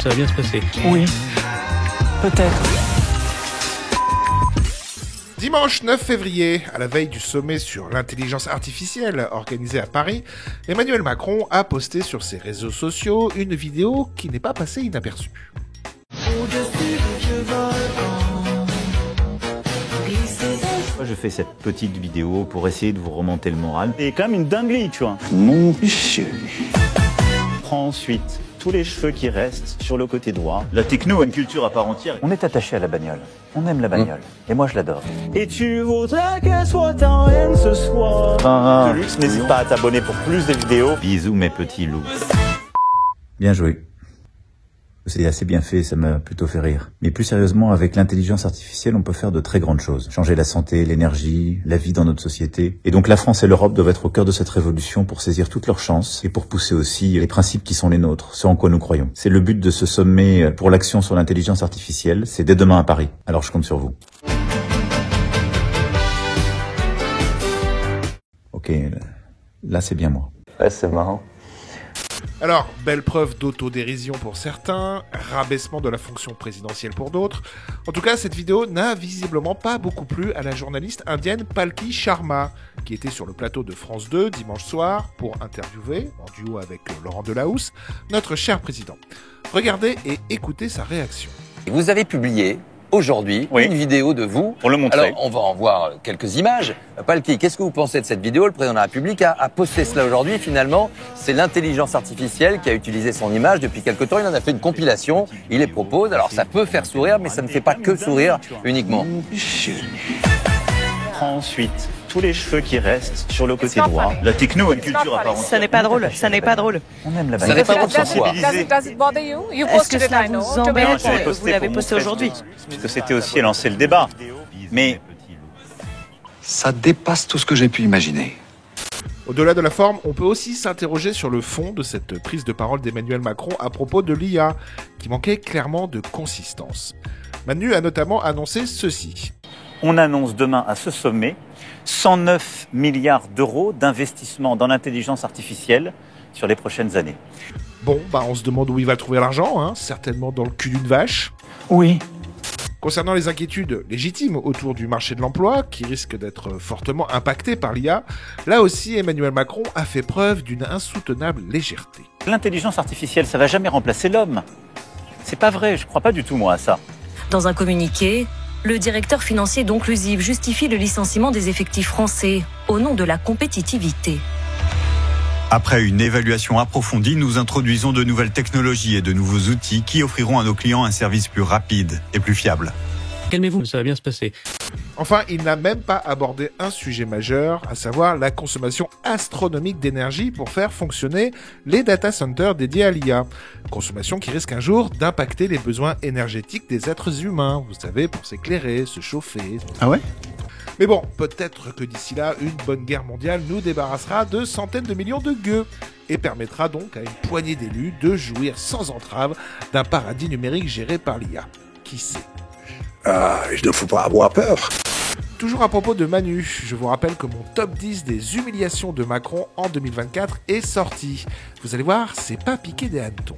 ça va bien se passer. Oui, peut-être. Dimanche 9 février, à la veille du sommet sur l'intelligence artificielle organisé à Paris, Emmanuel Macron a posté sur ses réseaux sociaux une vidéo qui n'est pas passée inaperçue. Moi, je fais cette petite vidéo pour essayer de vous remonter le moral. C'est quand même une dinguerie, tu vois. Mon chéri. Prends ensuite tous les cheveux qui restent sur le côté droit. La techno a une culture à part entière. On est attaché à la bagnole. On aime la bagnole. Et moi, je l'adore. Et tu voudrais qu'elle soit en haine ce soir. De luxe, n'hésite pas à t'abonner pour plus de vidéos. Bisous mes petits loups. Bien joué. C'est assez bien fait, ça m'a plutôt fait rire. Mais plus sérieusement, avec l'intelligence artificielle, on peut faire de très grandes choses. Changer la santé, l'énergie, la vie dans notre société. Et donc la France et l'Europe doivent être au cœur de cette révolution pour saisir toutes leurs chances et pour pousser aussi les principes qui sont les nôtres, ceux en quoi nous croyons. C'est le but de ce sommet pour l'action sur l'intelligence artificielle. C'est dès demain à Paris. Alors je compte sur vous. Ok, là c'est bien moi. Ouais, c'est marrant. Alors, belle preuve d'autodérision pour certains, rabaissement de la fonction présidentielle pour d'autres. En tout cas, cette vidéo n'a visiblement pas beaucoup plu à la journaliste indienne Palki Sharma, qui était sur le plateau de France 2 dimanche soir pour interviewer, en duo avec Laurent Delahousse, notre cher président. Regardez et écoutez sa réaction. Vous avez publié aujourd'hui une vidéo de vous. Pour le montrer. Alors, on va en voir quelques images. Palki, qu'est-ce que vous pensez de cette vidéo? Le président de la République a posté cela aujourd'hui. Finalement, c'est l'intelligence artificielle qui a utilisé son image depuis quelque temps. Il en a fait une compilation. Il les propose. Alors, ça peut faire sourire, mais ça ne fait pas que sourire uniquement. Prends ensuite tous les cheveux qui restent sur le côté droit. La techno a une culture à part entière. Ça n'est pas drôle, ça n'est pas drôle. On aime la Ça bagnole. n'est pas drôle sur quoi? Est-ce que cela vous embête? Vous l'avez posté aujourd'hui. Parce que c'était aussi lancer le débat. Mais Ça dépasse tout ce que j'ai pu imaginer. Au-delà de la forme, on peut aussi s'interroger sur le fond de cette prise de parole d'Emmanuel Macron à propos de l'IA, qui manquait clairement de consistance. Manu a notamment annoncé ceci. on annonce demain à ce sommet 109 milliards d'euros d'investissement dans l'intelligence artificielle sur les prochaines années. Bon, on se demande où il va trouver l'argent, hein, certainement dans le cul d'une vache. Oui. Concernant les inquiétudes légitimes autour du marché de l'emploi, qui risque d'être fortement impacté par l'IA, là aussi Emmanuel Macron a fait preuve d'une insoutenable légèreté. L'intelligence artificielle, ça va jamais remplacer l'homme. C'est pas vrai, je crois pas du tout moi à ça. Dans un communiqué, le directeur financier d'Onclusive justifie le licenciement des effectifs français au nom de la compétitivité. Après une évaluation approfondie, nous introduisons de nouvelles technologies et de nouveaux outils qui offriront à nos clients un service plus rapide et plus fiable. Calmez-vous, ça va bien se passer. Enfin, il n'a même pas abordé un sujet majeur, à savoir la consommation astronomique d'énergie pour faire fonctionner les data centers dédiés à l'IA. Consommation qui risque un jour d'impacter les besoins énergétiques des êtres humains, vous savez, pour s'éclairer, se chauffer. Ah ouais ? Mais bon, peut-être que d'ici là, une bonne guerre mondiale nous débarrassera de centaines de millions de gueux et permettra donc à une poignée d'élus de jouir sans entrave d'un paradis numérique géré par l'IA. Qui sait ? Il ne faut pas avoir peur. Toujours à propos de Manu, je vous rappelle que mon top 10 des humiliations de Macron en 2024 est sorti. Vous allez voir, c'est pas piqué des hannetons.